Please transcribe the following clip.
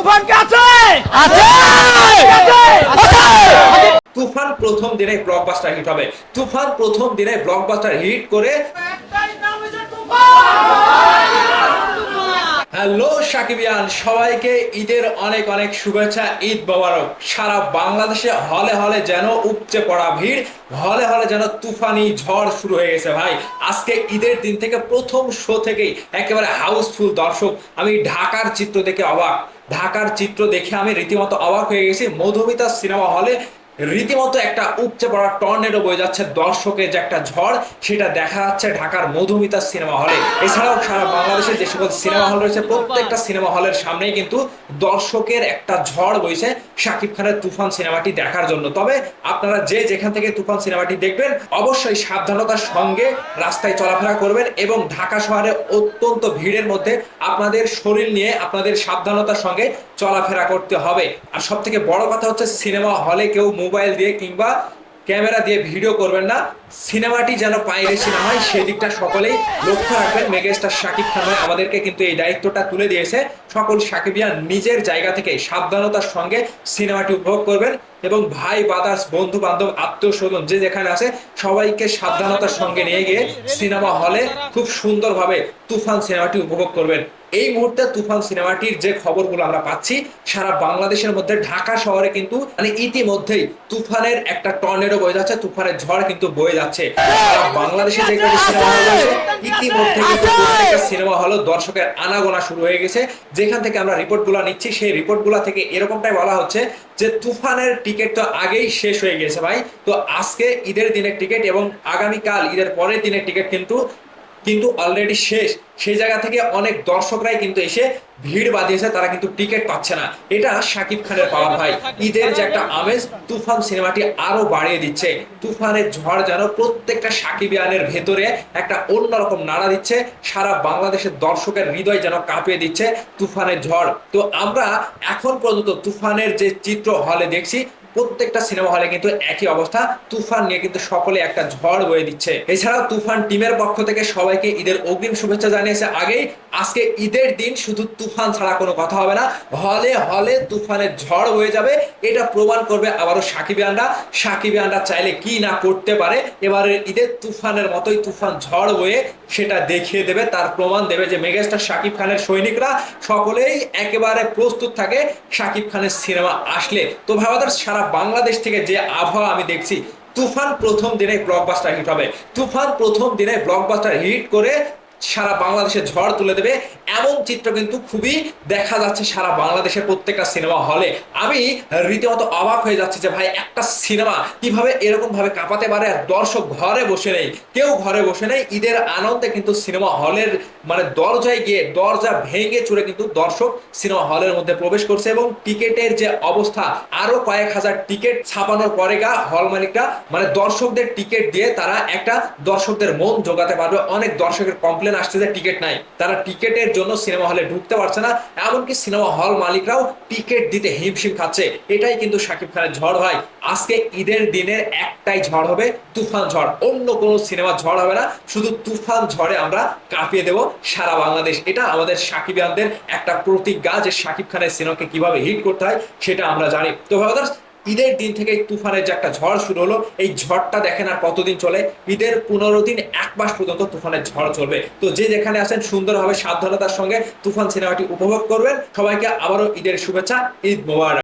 তুফান কে আছে? আছে তুফান প্রথম দিনে ব্লকবাস্টার হিট হবে। তুফান প্রথম দিনে ব্লকবাস্টার হিট করে হ্যালো সাকিবিয়ান, সবাইকে ঈদের অনেক অনেক শুভেচ্ছা। ঈদ মোবারক। সারা বাংলাদেশে হলে হলে যেন উপচে পড়া ভিড়, হলে হলে যেন তুফানি ঝড় শুরু হয়ে গেছে ভাই। আজকে ঈদের দিন থেকে প্রথম শো থেকেই একেবারে হাউসফুল দর্শক। আমি ঢাকার চিত্র দেখে অবাক, ঢাকার চিত্র দেখে আমি রীতিমতো অবাক হয়ে গেছি। মধুমিতা সিনেমা হলে রীতিমতো একটা উপচে পড়া টর্নেডো বয়ে যাচ্ছে, দর্শকের যে একটা ঝড় সেটা দেখা যাচ্ছে ঢাকার মধুমিতা সিনেমা হলে। এছাড়াও সারা বাংলাদেশের যে সকল সিনেমা হল রয়েছে প্রত্যেকটা সিনেমা হলের সামনেই কিন্তু দর্শকের একটা ঝড় বইছে শাকিব খানের তুফান সিনেমাটি দেখার জন্য। তবে আপনারা যে যেখান থেকে তুফান সিনেমাটি দেখবেন অবশ্যই সাবধানতার সঙ্গে রাস্তায় চলাফেরা করবেন এবং ঢাকা শহরে অত্যন্ত ভিড়ের মধ্যে আপনাদের শরীর নিয়ে আপনাদের সাবধানতার সঙ্গে চলাফেরা করতে হবে। আর সব থেকে বড় কথা হচ্ছে সিনেমা হলে কেউ মোবাইল দিয়ে কিংবা ক্যামেরা দিয়ে ভিডিও করবেন না। সিনেমাটি যেন পাইরেসি না হয় সেদিকটা সকলেই লক্ষ্য রাখবেন। মেগাস্টার শাকিব খান ভাই আমাদেরকে কিন্তু এই দায়িত্বটা তুলে দিয়েছে। সকল সাকিবিয়ান নিজের জায়গা থেকে সাবধানতার সঙ্গে সিনেমাটি উপভোগ করবেন এবং ভাই বাদার্স বন্ধু বান্ধব আত্মীয় স্বজন যে যেখানে আছে সবাইকে সাবধানতার সঙ্গে নিয়ে গিয়ে সিনেমা হলে খুব সুন্দরভাবে তুফান সিনেমাটি উপভোগ করবেন। এই মুহূর্তে তুফান সিনেমাটির যে খবরগুলো আমরা পাচ্ছি সারা বাংলাদেশের মধ্যে ঢাকা শহরে কিন্তু মানে ইতিমধ্যেই তুফানের একটা টর্নেডো বয়ে যাচ্ছে, তুফানের ঝড় কিন্তু বয়ে যাচ্ছে। সারা বাংলাদেশে যে কয়টি সিনেমা হল রয়েছে ইতিমধ্যে কিন্তু প্রত্যেকটা সিনেমা হলে দর্শকের আনাগোনা শুরু হয়ে গেছে। যেখান থেকে আমরা রিপোর্টগুলো নিচ্ছি সেই রিপোর্টগুলো থেকে এরকমটাই বলা হচ্ছে যে তুফানের টিকিট তো আগেই শেষ হয়ে গেছে ভাই। তো আজকে ঈদের দিনের টিকিট এবং আগামীকাল ঈদের পরের দিনের টিকিট কিন্তু অলরেডি শেষ। সেই জায়গা থেকে অনেক দর্শকরাই কিন্তু এসে ভিড় বাঁধিয়েছে, তারা কিন্তু টিকিট পাচ্ছে না। এটা শাকিব খানের পাওয়ার ভাই। ঈদের যে একটা আমেজ তুফান সিনেমাটি আরো বাড়িয়ে দিচ্ছে। তুফানের ঝড় যেন প্রত্যেকটা সাকিবিয়ানের ভেতরে একটা অন্যরকম নাড়া দিচ্ছে, সারা বাংলাদেশের দর্শকের হৃদয় যেন কাঁপিয়ে দিচ্ছে তুফানের ঝড়। তো আমরা এখন পর্যন্ত তুফানের যে চিত্র হলে দেখছি প্রত্যেকটা সিনেমা হলে কিন্তু একই অবস্থা, তুফান নিয়ে কিন্তু সকলে একটা ঝড় বয়ে দিচ্ছে। এছাড়াও তুফান টিমের পক্ষ থেকে সবাইকে ঈদের অগ্রিম শুভেচ্ছা জানিয়েছে আগেই। আজকে ঈদের দিন শুধু তুফান ছাড়া কোনো কথা হবে না, হলে হলে তুফানের ঝড় হয়ে যাবে। এটা প্রমাণ করবে আবারও সাকিবিয়ানরা চাইলে কি না করতে পারে। এবারের ঈদের তুফানের মতোই তুফান ঝড় বয়ে সেটা দেখিয়ে দেবে, তার প্রমাণ দেবে যে মেগাস্টার শাকিব খানের সৈনিকরা সকলেই একেবারে প্রস্তুত থাকে শাকিব খানের সিনেমা আসলে। তো ভাবাদার সারা বাংলাদেশ থেকে যে আবহাওয়া আমি দেখছি তুফান প্রথম দিনে ব্লকবাস্টার হিট হবে। তুফান প্রথম দিনে ব্লকবাস্টার হিট করে সারা বাংলাদেশে ঝড় তুলে দেবে এমন চিত্র কিন্তু খুবই দেখা যাচ্ছে সারা বাংলাদেশের প্রত্যেকটা সিনেমা হলে। আমি রীতিমতো অবাক হয়ে যাচ্ছি যে ভাই একটা সিনেমা কিভাবে এরকম ভাবে কাঁপাতে পারে। আর দর্শক ঘরে বসে নেই, কেউ ঘরে বসে নেই। ঈদের আনন্দে কিন্তু সিনেমা হলের মানে দরজায় গিয়ে দরজা ভেঙে চুরে কিন্তু দর্শক সিনেমা হলের মধ্যে প্রবেশ করছে এবং টিকেটের যে অবস্থা আরো কয়েক হাজার টিকিট ছাপানোর পরে হল মালিকরা মানে দর্শকদের টিকিট দিয়ে তারা একটা দর্শকদের মন জোগাতে পারবে। অনেক দর্শকের কমপ্লেন আসছে যে টিকিট নাই, তারা টিকিটের জন্য সিনেমা হলে ঢুকতে পারছে না। এমনকি সিনেমা হল মালিকরাও টিকিট দিতে হিমশিম খাচ্ছে। এটাই কিন্তু শাকিব খানের ঝড় ভাই। আজকে ঈদের দিনের একটাই ঝড় হবে তুফান ঝড়, অন্য কোনো সিনেমা ঝড় হবে না। শুধু তুফান ঝড়ে আমরা কাঁপিয়ে দেব সারা বাংলাদেশ। এটা আমাদের সাকিবিয়ানদের একটা প্রতিজ্ঞা যে শাকিব খানের সিনেমাকে কিভাবে হিট করতে হয় সেটা আমরা জানি। তো ভাই ঈদের দিন থেকে তুফানের যে একটা ঝড় শুরু হলো, এই ঝড়টা দেখেন আর কতদিন চলে। ঈদের 15 দিন, 1 মাস পর্যন্ত তুফানের ঝড় চলবে। তো যে যেখানে আছেন সুন্দরভাবে সাবধানতার সঙ্গে তুফান সিনেমাটি উপভোগ করবেন। সবাইকে আবারও ঈদের শুভেচ্ছা। ঈদ মোবারক।